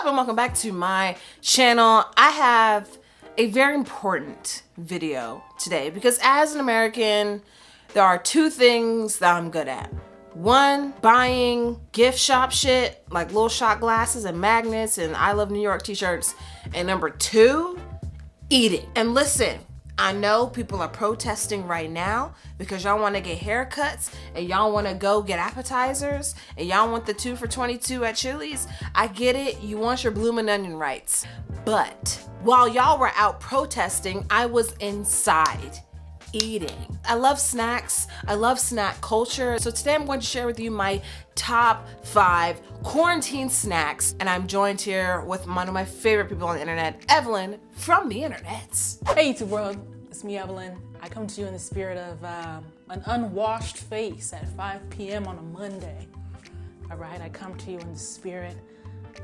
up and welcome back to my channel. I have a very important video today because as an American, there are two things that I'm good at. One, buying gift shop shit like little shot glasses and magnets and I Love New York t-shirts. And number two, eating. And listen, I know people are protesting right now because y'all want to get haircuts and y'all want to go get appetizers and y'all want the 2 for $22 at Chili's. I get it. You want your bloomin' onion rights. But while y'all were out protesting, I was inside eating. I love snacks. I love snack culture. So today I'm going to share with you my top 5 quarantine snacks. And I'm joined here with one of my favorite people on the internet, Evelyn from the internets. Hey YouTube world, it's me Evelyn. I come to you in the spirit of an unwashed face at 5 p.m. on a Monday. All right, I come to you in the spirit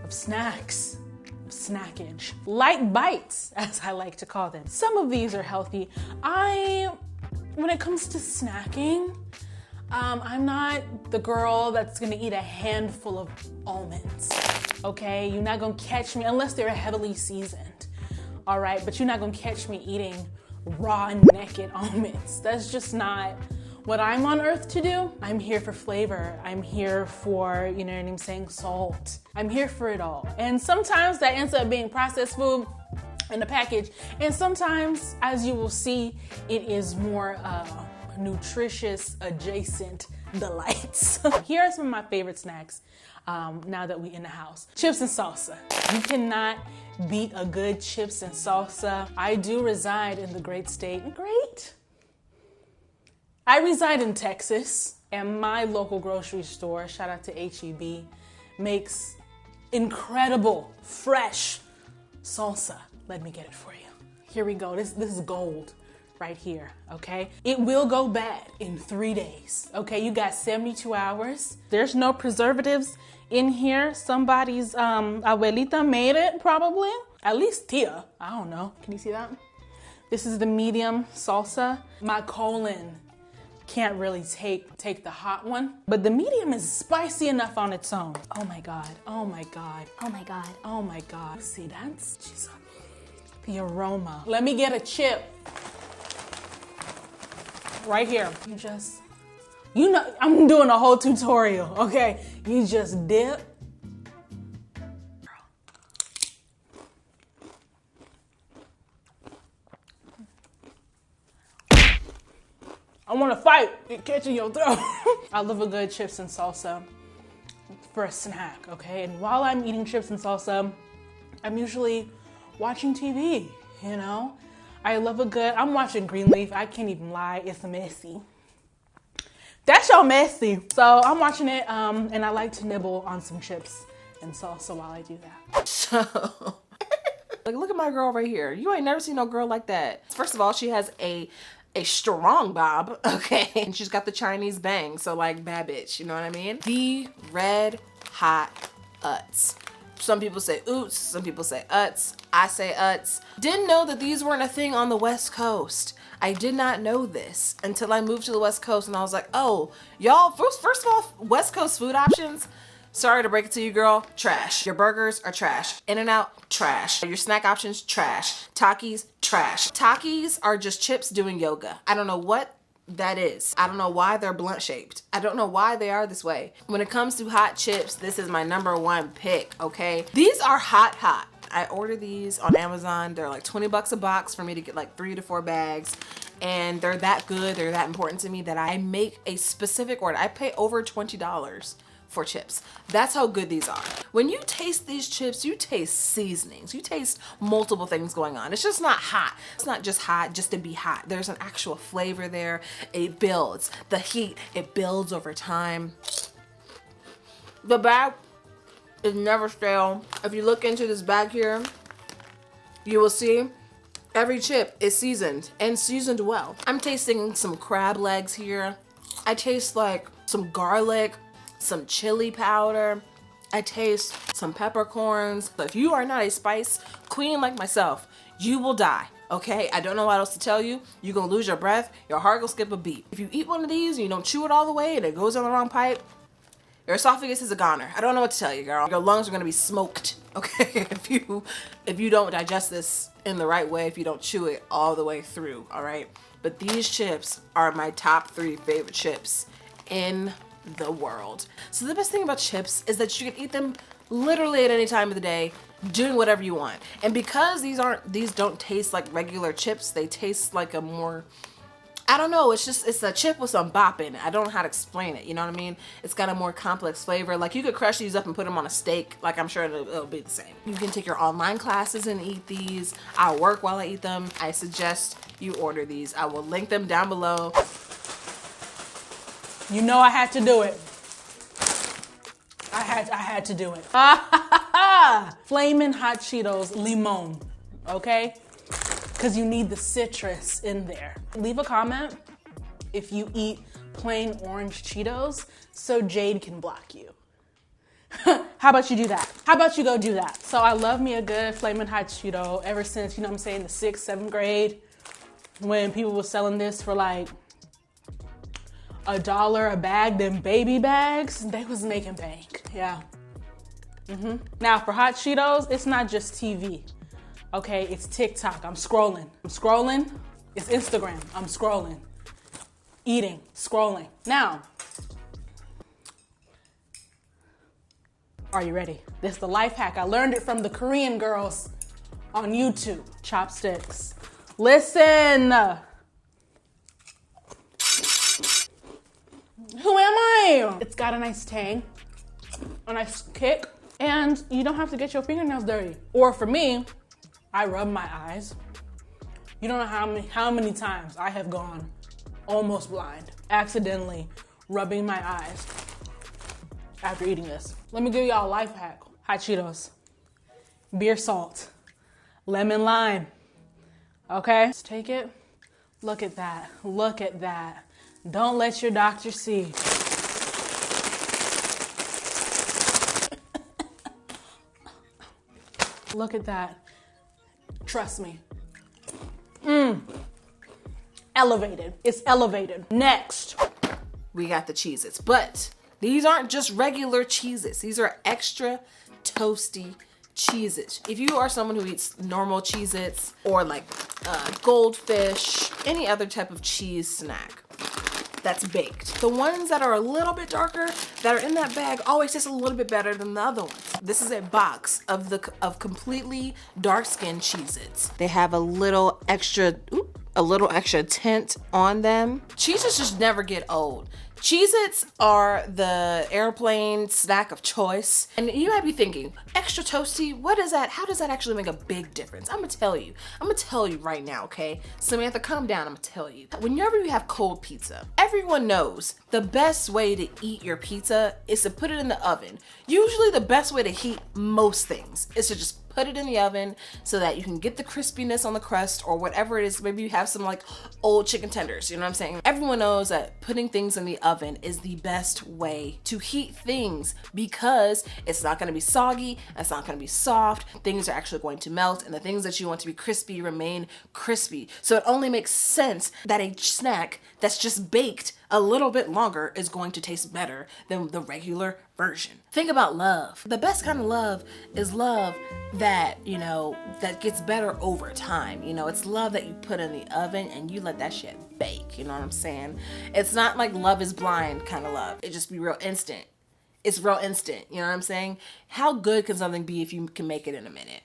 of snacks, of snackage, light bites, as I like to call them. Some of these are healthy. When it comes to snacking, I'm not the girl that's gonna eat a handful of almonds, okay? You're not gonna catch me, unless they're heavily seasoned, all right? But you're not gonna catch me eating raw naked almonds. That's just not what I'm on earth to do. I'm here for flavor. I'm here for, you know what I'm saying, salt. I'm here for it all. And sometimes that ends up being processed food in the package. And sometimes, as you will see, it is more nutritious adjacent delights. Here are some of my favorite snacks now that we in the house. Chips and salsa. You cannot beat a good chips and salsa. I do reside in the great state. I reside in Texas, and my local grocery store, shout out to HEB, makes incredible, fresh salsa. Let me get it for you. Here we go. This is gold right here, okay? It will go bad in 3 days, okay? You got 72 hours. There's no preservatives in here. Somebody's abuelita made it, probably. At least Tia, I don't know. Can you see that? This is the medium salsa. My colon can't really take the hot one, but the medium is spicy enough on its own. Oh my God, oh my God. Oh my God, oh my God. See, that's just the aroma. Let me get a chip. Right here. You know, I'm doing a whole tutorial, okay? You just dip. I want to fight. It catching your throat. I love a good chips and salsa for a snack, okay? And while I'm eating chips and salsa, I'm usually watching TV, you know? I'm watching Greenleaf. I can't even lie, it's messy. That's so messy. So I'm watching it, and I like to nibble on some chips and salsa while I do that. So, like, look at my girl right here. You ain't never seen no girl like that. First of all, she has a strong bob, okay? And she's got the Chinese bang, so like bad bitch, you know what I mean? The red hot Utz. Some people say oots, some people say Utz. I say Utz. Didn't know that these weren't a thing on the West Coast. I did not know this until I moved to the West Coast and I was like, oh, y'all, first of all, West Coast food options, sorry to break it to you, girl, trash. Your burgers are trash. In-N-Out, trash. Your snack options, trash. Takis, trash. Takis are just chips doing yoga. I don't know what that is. I don't know why they're blunt shaped. I don't know why they are this way. When it comes to hot chips, this is my #1 pick, okay? These are hot. I ordered these on Amazon. They're like 20 bucks a box for me to get like 3 to 4 bags. And they're that good, they're that important to me that I make a specific order. I pay over $20 for chips. That's how good these are. When you taste these chips, you taste seasonings. You taste multiple things going on. It's just not hot. It's not just hot just to be hot. There's an actual flavor there. It builds. The heat, it builds over time. The bag is never stale. If you look into this bag here, you will see every chip is seasoned and seasoned well. I'm tasting some crab legs here. I taste like some garlic, some chili powder. I taste some peppercorns. So if you are not a spice queen like myself, you will die, okay? I don't know what else to tell you. You're gonna lose your breath, your heart will skip a beat. If you eat one of these and you don't chew it all the way and it goes down the wrong pipe, Your esophagus is a goner. I don't know what to tell you, girl. Your lungs are gonna be smoked, okay? If you don't digest this in the right way, if you don't chew it all the way through, all right? But these chips are my top 3 favorite chips in the world. So the best thing about chips is that you can eat them literally at any time of the day, doing whatever you want. And because these don't taste like regular chips, they taste like a more, I don't know, it's a chip with some bop in it. I don't know how to explain it, you know what I mean? It's got a more complex flavor. Like you could crush these up and put them on a steak. Like I'm sure it'll be the same. You can take your online classes and eat these. I work while I eat them. I suggest you order these. I will link them down below. You know I had to do it. I had to do it. Flamin' Hot Cheetos limon, okay? Because you need the citrus in there. Leave a comment if you eat plain orange Cheetos so Jade can block you. How about you do that? How about you go do that? So I love me a good Flamin' Hot Cheeto ever since, you know what I'm saying, the 6th, 7th grade, when people were selling this for like $1 a bag, them baby bags, they was making bank, yeah. Now for Hot Cheetos, it's not just TV, okay? It's TikTok, I'm scrolling. It's Instagram, I'm scrolling. Eating, scrolling. Now, are you ready? This is the life hack. I learned it from the Korean girls on YouTube. Chopsticks. Listen. Who am I? It's got a nice tang, a nice kick, and you don't have to get your fingernails dirty. Or for me, I rub my eyes. You don't know how many times I have gone almost blind, accidentally rubbing my eyes after eating this. Let me give y'all a life hack. Hot Cheetos, beer salt, lemon lime, okay? Let's take it. Look at that, look at that. Don't let your doctor see. Look at that. Trust me. Elevated. It's elevated. Next. We got the Cheez-Its, but these aren't just regular Cheez-Its. These are extra toasty Cheez-Its. If you are someone who eats normal Cheez-Its or like goldfish, any other type of cheese snack that's baked, the ones that are a little bit darker that are in that bag always taste a little bit better than the other ones. This is a box of completely dark-skinned Cheez-Its. They have a little extra tint on them. Cheez-Its just never get old. Cheez-Its are the airplane snack of choice. And you might be thinking, extra toasty, what is that? How does that actually make a big difference? I'm gonna tell you right now, okay? Samantha, calm down, I'm gonna tell you. Whenever you have cold pizza, everyone knows the best way to eat your pizza is to put it in the oven. Usually the best way to heat most things is to just put it in the oven so that you can get the crispiness on the crust or whatever it is. Maybe you have some like old chicken tenders, you know what I'm saying? Everyone knows that putting things in the oven is the best way to heat things because it's not gonna be soggy, it's not gonna be soft, things are actually going to melt, and the things that you want to be crispy remain crispy. So it only makes sense that a snack that's just baked a little bit longer is going to taste better than the regular version. Think about love. The best kind of love is love that, you know, that gets better over time. You know, it's love that you put in the oven and you let that shit bake, you know what I'm saying? It's not like Love is Blind kind of love. It just be real instant. It's real instant, you know what I'm saying? How good can something be if you can make it in a minute?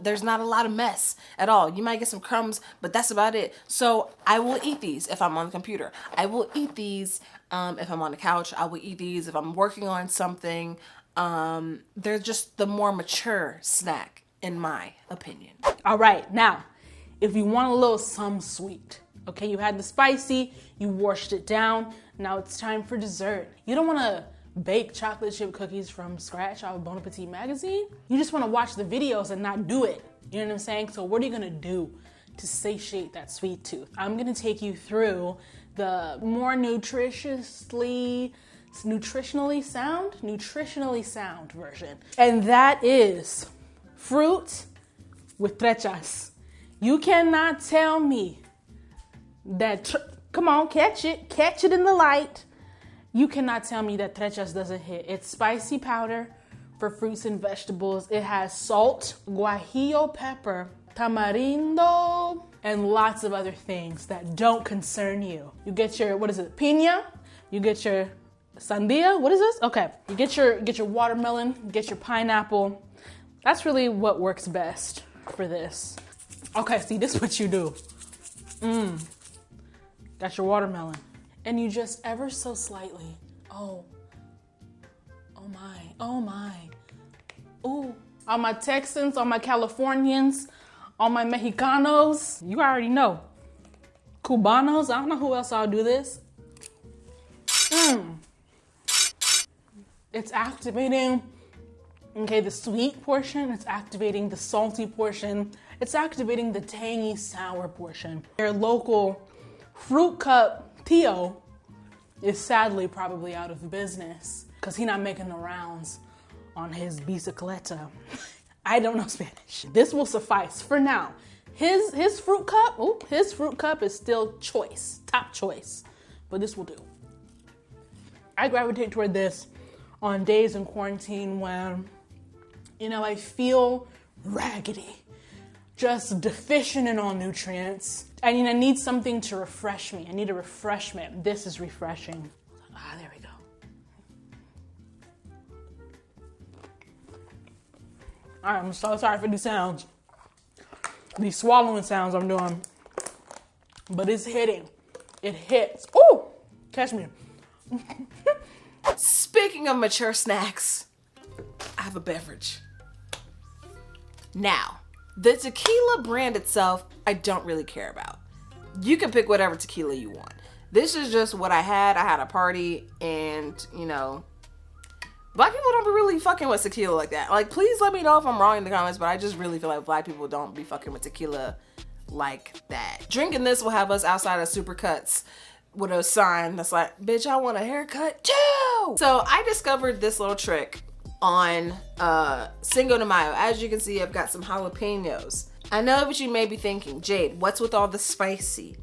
There's not a lot of mess at all. You might get some crumbs, but that's about it. So I will eat these if I'm on the computer. I will eat these if I'm on the couch. I will eat these if I'm working on something. They're just the more mature snack, in my opinion. All right, now, if you want a little some sweet, okay, you had the spicy, you washed it down, now it's time for dessert. You don't want to bake chocolate chip cookies from scratch out of Bon Appetit magazine. You just want to watch the videos and not do it. You know what I'm saying? So what are you going to do to satiate that sweet tooth? I'm going to take you through the more nutritionally sound version. And that is fruit with trechas. You cannot tell me that, come on, catch it in the light, You cannot tell me that Trechas doesn't hit. It's spicy powder for fruits and vegetables. It has salt, guajillo pepper, tamarindo, and lots of other things that don't concern you. You get your, what is it, piña? You get your sandia, what is this? Okay, you get your watermelon, get your pineapple. That's really what works best for this. Okay, see, this is what you do. Got your watermelon. And you just ever so slightly, oh my. Ooh, all my Texans, all my Californians, all my Mexicanos, you already know. Cubanos, I don't know who else I'll do this. It's activating, okay, the sweet portion, it's activating the salty portion, it's activating the tangy sour portion. Your local fruit cup Tio is sadly probably out of business because he's not making the rounds on his bicicleta. I don't know Spanish. This will suffice for now. His fruit cup is still choice, top choice, but this will do. I gravitate toward this on days in quarantine when, you know, I feel raggedy, just deficient in all nutrients. I need something to refresh me. I need a refreshment. This is refreshing. There we go. All right, I'm so sorry for these sounds. These swallowing sounds I'm doing. But it's hitting. It hits. Ooh, catch me. Speaking of mature snacks, I have a beverage. Now, the tequila brand itself, I don't really care about. You can pick whatever tequila you want. This is just what I had. I had a party and, you know, black people don't be really fucking with tequila like that. Like, please let me know if I'm wrong in the comments, but I just really feel like black people don't be fucking with tequila like that. Drinking this will have us outside of Supercuts with a sign that's like, bitch, I want a haircut too. So I discovered this little trick on Cinco de Mayo. As you can see, I've got some jalapenos. I know what you may be thinking, Jade, what's with all the spicy?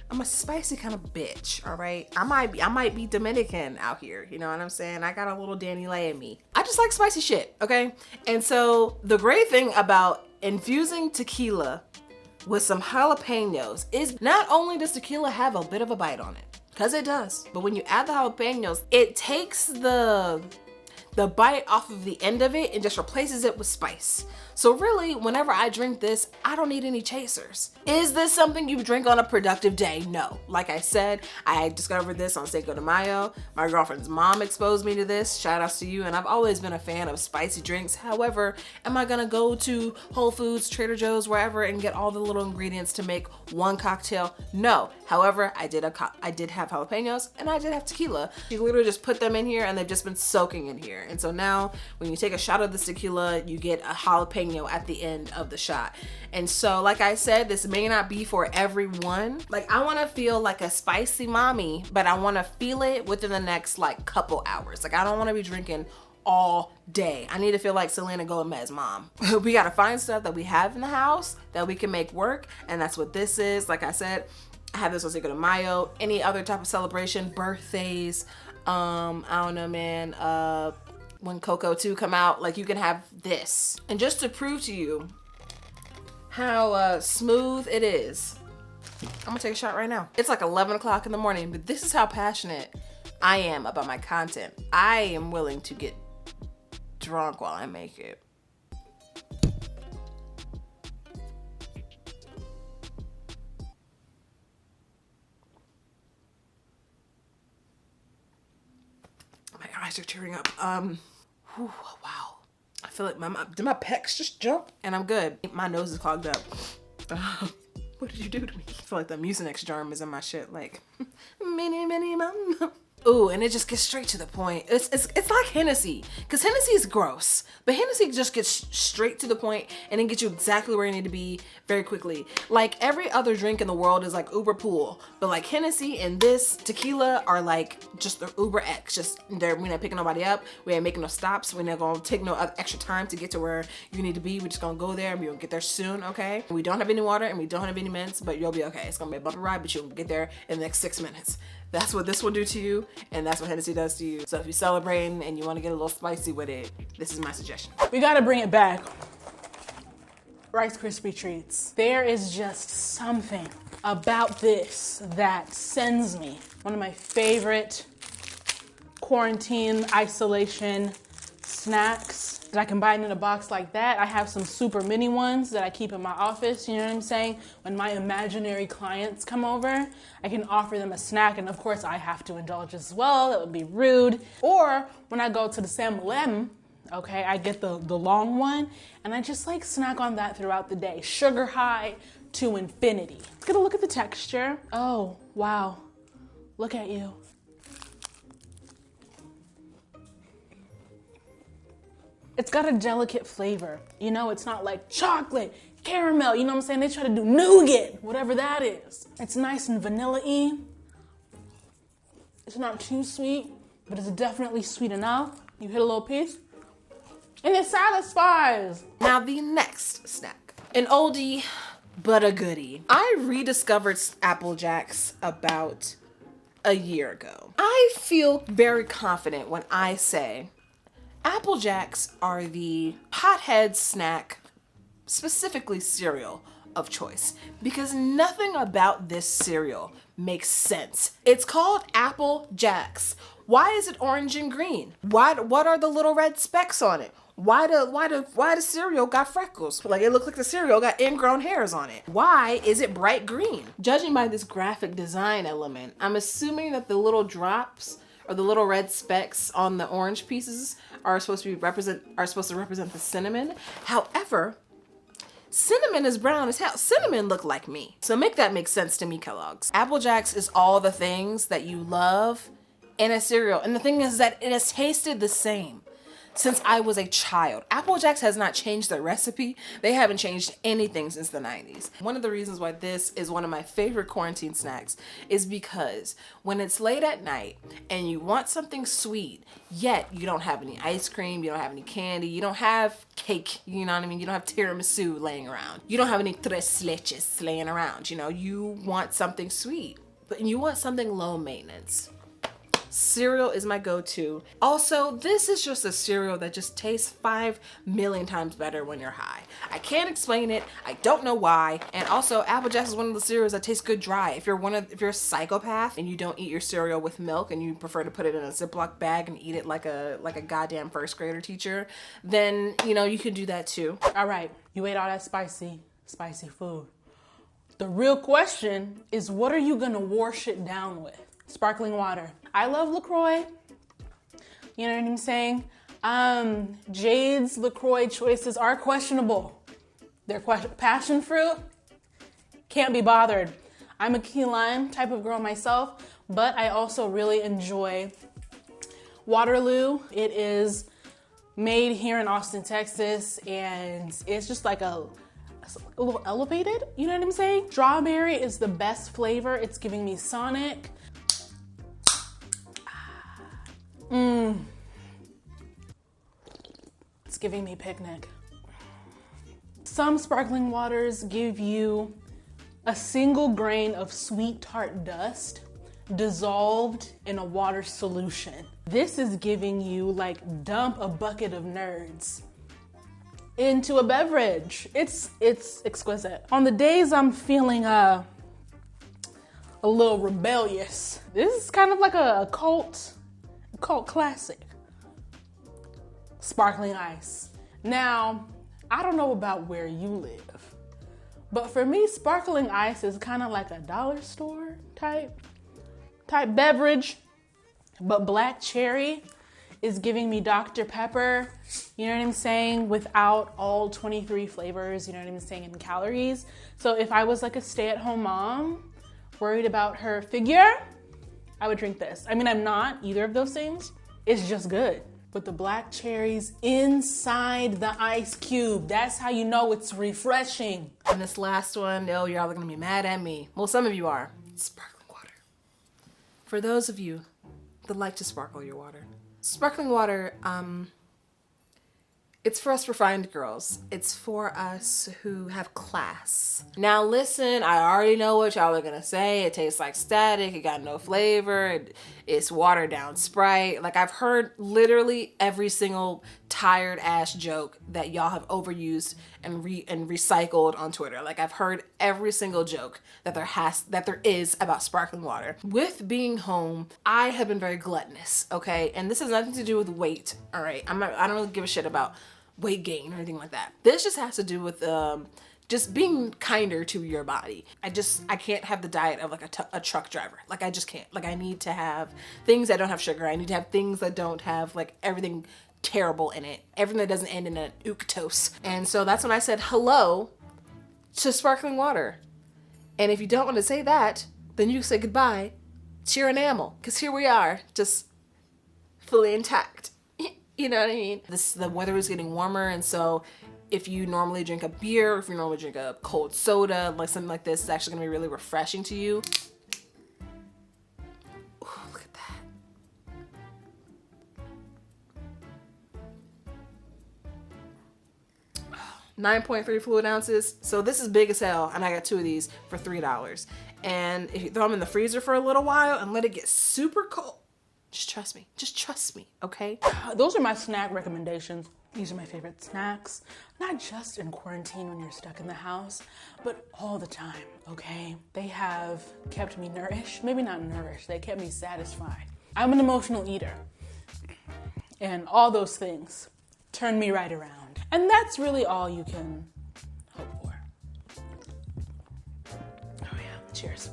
I'm a spicy kind of bitch, all right? I might be Dominican out here, you know what I'm saying? I got a little Danny Lay in me. I just like spicy shit, okay? And so the great thing about infusing tequila with some jalapenos is not only does tequila have a bit of a bite on it, because it does, but when you add the jalapenos, it takes the bite off of the end of it and just replaces it with spice. So really, whenever I drink this, I don't need any chasers. Is this something you drink on a productive day? No. Like I said, I discovered this on Cinco de Mayo. My girlfriend's mom exposed me to this. Shout outs to you. And I've always been a fan of spicy drinks. However, am I gonna go to Whole Foods, Trader Joe's, wherever and get all the little ingredients to make one cocktail? No. However, I did have jalapenos and I did have tequila. You literally just put them in here and they've just been soaking in here. And so now when you take a shot of this tequila, you get a jalapeno at the end of the shot. And so, like I said, this may not be for everyone. Like, I want to feel like a spicy mommy, but I want to feel it within the next like couple hours. Like, I don't want to be drinking all day. I need to feel like Selena Gomez mom. We got to find stuff that we have in the house that we can make work. And that's what this is. Like I said, I have this on Cinco de Mayo, any other type of celebration, birthdays, I don't know, man, when Coco 2 come out, like, you can have this. And just to prove to you how smooth it is, I'm gonna take a shot right now. It's like 11 o'clock in the morning, but this is how passionate I am about my content. I am willing to get drunk while I make it. My eyes are tearing up. Whew, wow. I feel like my pecs just jump and I'm good. My nose is clogged up. What did you do to me? I feel like the Mucinex germ is in my shit. Like, mini mama. Ooh, and it just gets straight to the point. It's like Hennessy, because Hennessy is gross, but Hennessy just gets straight to the point and then gets you exactly where you need to be very quickly. Like, every other drink in the world is like Uber Pool, but like Hennessy and this tequila are like just the Uber X. Just we're not picking nobody up, we ain't making no stops, we're not gonna take no extra time to get to where you need to be. We're just gonna go there and we'll get there soon, okay? We don't have any water and we don't have any mints, but you'll be okay. It's gonna be a bumpy ride, but you'll get there in the next 6 minutes. That's what this will do to you, and that's what Hennessy does to you. So if you're celebrating and you want to get a little spicy with it, this is my suggestion. We gotta bring it back. Rice Krispie treats. There is just something about this that sends me. One of my favorite quarantine isolation snacks that I can buy in a box like that. I have some super mini ones that I keep in my office, you know what I'm saying? When my imaginary clients come over, I can offer them a snack, and of course I have to indulge as well, that would be rude. Or when I go to the Sam Lem, okay, I get the long one, and I just like snack on that throughout the day. Sugar high to infinity. Let's get a look at the texture. Oh, wow, look at you. It's got a delicate flavor. You know, it's not like chocolate, caramel, you know what I'm saying? They try to do nougat, whatever that is. It's nice and vanilla-y. It's not too sweet, but it's definitely sweet enough. You hit a little piece, and it satisfies. Now the next snack, an oldie, but a goodie. I rediscovered Apple Jacks about a year ago. I feel very confident when I say Apple Jacks are the pothead snack, specifically cereal, of choice, because nothing about this cereal makes sense. It's called Apple Jacks. Why is it orange and green? What are the little red specks on it? Why the cereal got freckles? Like, it looks like the cereal got ingrown hairs on it. Why is it bright green? Judging by this graphic design element, I'm assuming that the little drops or the little red specks on the orange pieces are supposed to represent the cinnamon. However, cinnamon is brown as hell. Cinnamon look like me. So make that make sense to me, Kellogg's. Apple Jacks is all the things that you love in a cereal. And the thing is that it has tasted the same since I was a child. Apple Jacks has not changed their recipe. They haven't changed anything since the 90s. One of the reasons why this is one of my favorite quarantine snacks is because when it's late at night and you want something sweet, yet you don't have any ice cream, you don't have any candy, you don't have cake, you know what I mean? You don't have tiramisu laying around. You don't have any tres leches laying around, you know? You want something sweet, but you want something low maintenance. Cereal is my go-to. Also, this is just a cereal that just tastes 5 million times better when you're high. I can't explain it. I don't know why. And also, Apple Jacks is one of the cereals that tastes good dry. If you're a psychopath and you don't eat your cereal with milk and you prefer to put it in a Ziploc bag and eat it like a goddamn first grader teacher, then, you know, you can do that too. All right, you ate all that spicy food. The real question is, what are you gonna wash it down with? Sparkling water. I love LaCroix. You know what I'm saying? Jade's LaCroix choices are questionable. They're passion fruit. Can't be bothered. I'm a key lime type of girl myself, but I also really enjoy Waterloo. It is made here in Austin, Texas, and it's just like a little elevated, you know what I'm saying? Strawberry is the best flavor. It's giving me Sonic. It's giving me picnic. Some sparkling waters give you a single grain of sweet tart dust dissolved in a water solution. This is giving you like dump a bucket of nerds into a beverage. It's exquisite. On the days I'm feeling a little rebellious, this is kind of like a cult classic. Sparkling ice. Now, I don't know about where you live, but for me, sparkling ice is kind of like a dollar store type beverage, but black cherry is giving me Dr. Pepper, you know what I'm saying, without all 23 flavors, you know what I'm saying, and calories. So if I was like a stay-at-home mom worried about her figure, I would drink this. I mean, I'm not either of those things. It's just good. With the black cherries inside the ice cube. That's how you know it's refreshing. And this last one, oh, y'all are gonna be mad at me. Well, some of you are. Sparkling water. For those of you that like to sparkle your water. Sparkling water It's for us refined girls. It's for us who have class. Now listen, I already know what y'all are gonna say. It tastes like static, it got no flavor, it's watered down Sprite. Like, I've heard literally every single tired ass joke that y'all have overused and recycled on Twitter. Like, I've heard every single joke that there is about sparkling water. With being home, I have been very gluttonous, okay? And this has nothing to do with weight, all right? I don't really give a shit about weight gain or anything like that. This just has to do with just being kinder to your body. I can't have the diet of like a truck driver. Like, I just can't. Like, I need to have things that don't have sugar. I need to have things that don't have like everything terrible in it. Everything that doesn't end in an fructose. And so that's when I said hello to sparkling water. And if you don't want to say that, then you say goodbye to your enamel. Because here we are, just fully intact. You know what I mean? The weather is getting warmer, and so if you normally drink a beer, or if you normally drink a cold soda, like something like this, it's actually gonna be really refreshing to you. Ooh, look at that. 9.3 fluid ounces. So this is big as hell, and I got 2 of these for $3. And if you throw them in the freezer for a little while and let it get super cold, just trust me. Just trust me, okay? Those are my snack recommendations. These are my favorite snacks, not just in quarantine when you're stuck in the house, but all the time, okay? They have kept me nourished. Maybe not nourished, they kept me satisfied. I'm an emotional eater, and all those things turn me right around. And that's really all you can hope for. Oh yeah, cheers.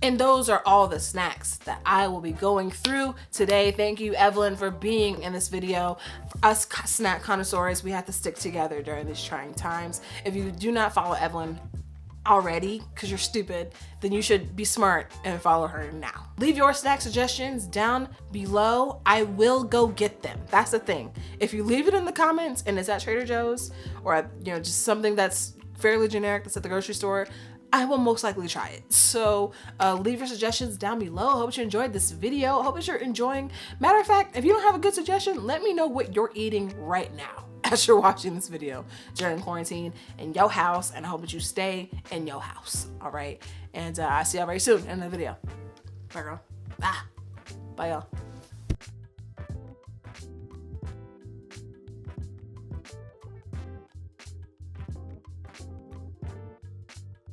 And those are all the snacks that I will be going through today. Thank you, Evelyn, for being in this video. For us snack connoisseurs, we have to stick together during these trying times. If you do not follow Evelyn already, because you're stupid, then you should be smart and follow her now. Leave your snack suggestions down below. I will go get them. That's the thing. If you leave it in the comments and it's at Trader Joe's or just something that's fairly generic that's at the grocery store, I will most likely try it. So leave your suggestions down below. I hope you enjoyed this video. I hope you're enjoying. Matter of fact, if you don't have a good suggestion, let me know what you're eating right now as you're watching this video during quarantine in your house, and I hope that you stay in your house. All right. And I'll see y'all very soon in the video. Bye, girl. Bye, y'all.